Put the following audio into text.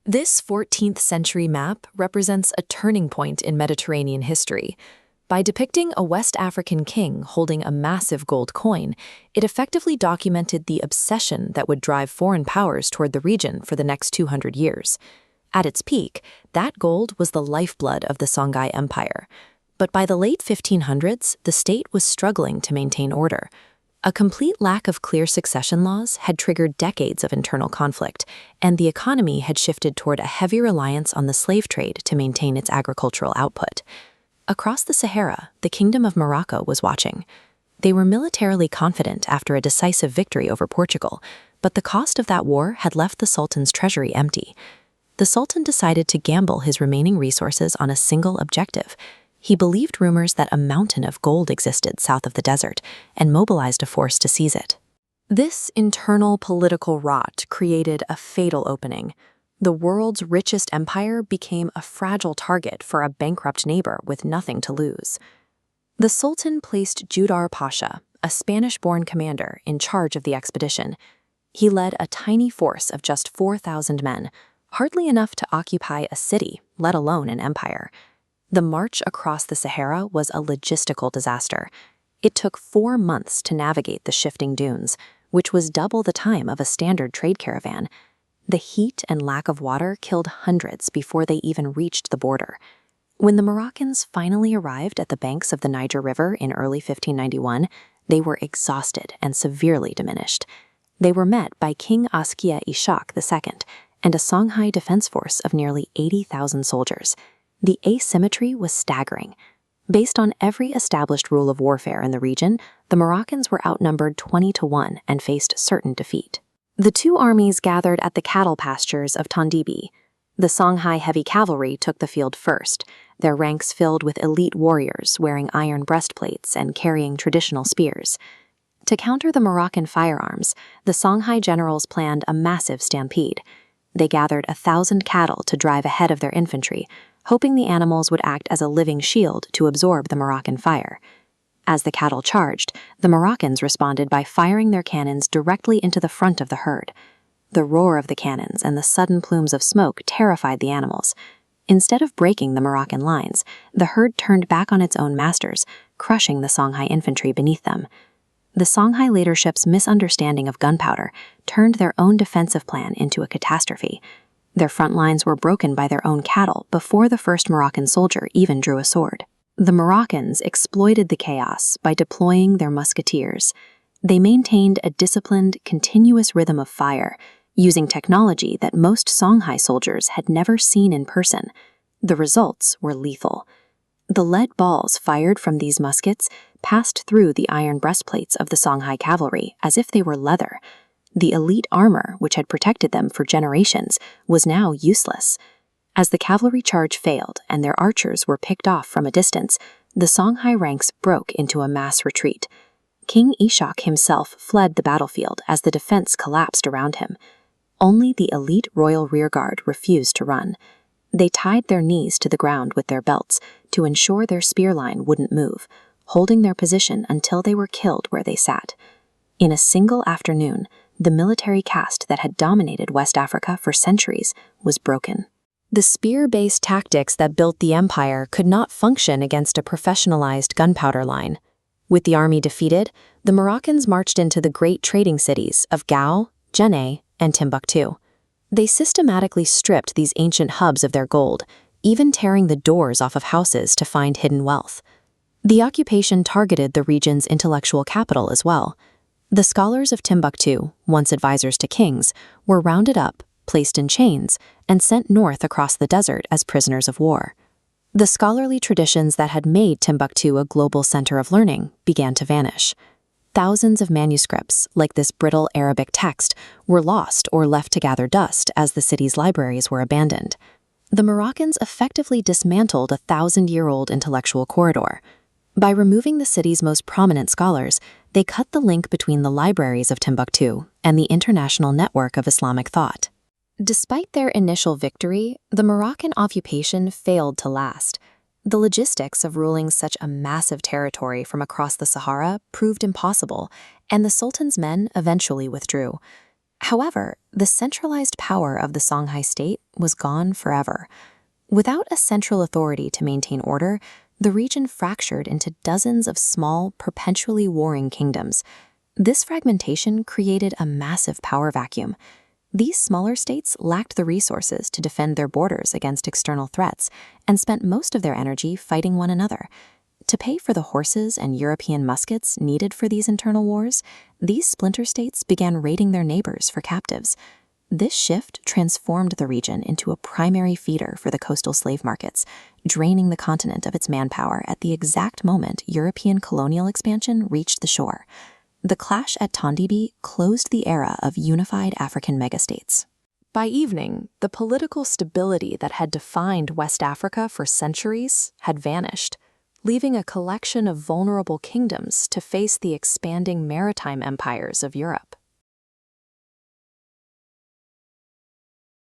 This 14th century map represents a turning point in Mediterranean history. By depicting a West African king holding a massive gold coin, it effectively documented the obsession that would drive foreign powers toward the region for the next 200 years. At its peak, that gold was the lifeblood of the Songhai Empire. But by the late 1500s, the state was struggling to maintain order. A complete lack of clear succession laws had triggered decades of internal conflict, and the economy had shifted toward a heavy reliance on the slave trade to maintain its agricultural output. Across the Sahara, the Kingdom of Morocco was watching. They were militarily confident after a decisive victory over Portugal, but the cost of that war had left the Sultan's treasury empty. The Sultan decided to gamble his remaining resources on a single objective. He believed rumors that a mountain of gold existed south of the desert and mobilized a force to seize it. This internal political rot created a fatal opening. The world's richest empire became a fragile target for a bankrupt neighbor with nothing to lose. The Sultan placed Judar Pasha, a Spanish-born commander, in charge of the expedition. He led a tiny force of just 4,000 men, hardly enough to occupy a city, let alone an empire. The march across the Sahara was a logistical disaster. It took 4 months to navigate the shifting dunes, which was double the time of a standard trade caravan. The heat and lack of water killed hundreds before they even reached the border. When the Moroccans finally arrived at the banks of the Niger River in early 1591, they were exhausted and severely diminished. They were met by King Askia Ishaq II and a Songhai defense force of nearly 80,000 soldiers. The asymmetry was staggering. Based on every established rule of warfare in the region, the Moroccans were outnumbered 20-1 and faced certain defeat. The two armies gathered at the cattle pastures of Tondibi. The Songhai heavy cavalry took the field first, their ranks filled with elite warriors wearing iron breastplates and carrying traditional spears. To counter the Moroccan firearms, the Songhai generals planned a massive stampede. They gathered 1,000 cattle to drive ahead of their infantry, hoping the animals would act as a living shield to absorb the Moroccan fire. As the cattle charged, the Moroccans responded by firing their cannons directly into the front of the herd. The roar of the cannons and the sudden plumes of smoke terrified the animals. Instead of breaking the Moroccan lines, the herd turned back on its own masters, crushing the Songhai infantry beneath them. The Songhai leadership's misunderstanding of gunpowder turned their own defensive plan into a catastrophe. Their front lines were broken by their own cattle before the first Moroccan soldier even drew a sword. The Moroccans exploited the chaos by deploying their musketeers. They maintained a disciplined, continuous rhythm of fire, using technology that most Songhai soldiers had never seen in person. The results were lethal. The lead balls fired from these muskets passed through the iron breastplates of the Songhai cavalry as if they were leather. The elite armor, which had protected them for generations, was now useless. As the cavalry charge failed and their archers were picked off from a distance, the Songhai ranks broke into a mass retreat. King Ishaq himself fled the battlefield as the defense collapsed around him. Only the elite royal rearguard refused to run. They tied their knees to the ground with their belts to ensure their spear line wouldn't move, holding their position until they were killed where they sat. In a single afternoon, the military caste that had dominated West Africa for centuries was broken. The spear-based tactics that built the empire could not function against a professionalized gunpowder line. With the army defeated, the Moroccans marched into the great trading cities of Gao, Djenné, and Timbuktu. They systematically stripped these ancient hubs of their gold, even tearing the doors off of houses to find hidden wealth. The occupation targeted the region's intellectual capital as well. The scholars of Timbuktu, once advisors to kings, were rounded up, placed in chains, and sent north across the desert as prisoners of war. The scholarly traditions that had made Timbuktu a global center of learning began to vanish. Thousands of manuscripts, like this brittle Arabic text, were lost or left to gather dust as the city's libraries were abandoned. The Moroccans effectively dismantled a 1,000-year-old intellectual corridor. By removing the city's most prominent scholars, they cut the link between the libraries of Timbuktu and the international network of Islamic thought. Despite their initial victory, the Moroccan occupation failed to last. The logistics of ruling such a massive territory from across the Sahara proved impossible, and the Sultan's men eventually withdrew. However, the centralized power of the Songhai state was gone forever. Without a central authority to maintain order, the region fractured into dozens of small, perpetually warring kingdoms. This fragmentation created a massive power vacuum. These smaller states lacked the resources to defend their borders against external threats and spent most of their energy fighting one another. To pay for the horses and European muskets needed for these internal wars, these splinter states began raiding their neighbors for captives. This shift transformed the region into a primary feeder for the coastal slave markets, draining the continent of its manpower at the exact moment European colonial expansion reached the shore. The clash at Tondibi closed the era of unified African megastates. By evening, the political stability that had defined West Africa for centuries had vanished, leaving a collection of vulnerable kingdoms to face the expanding maritime empires of Europe.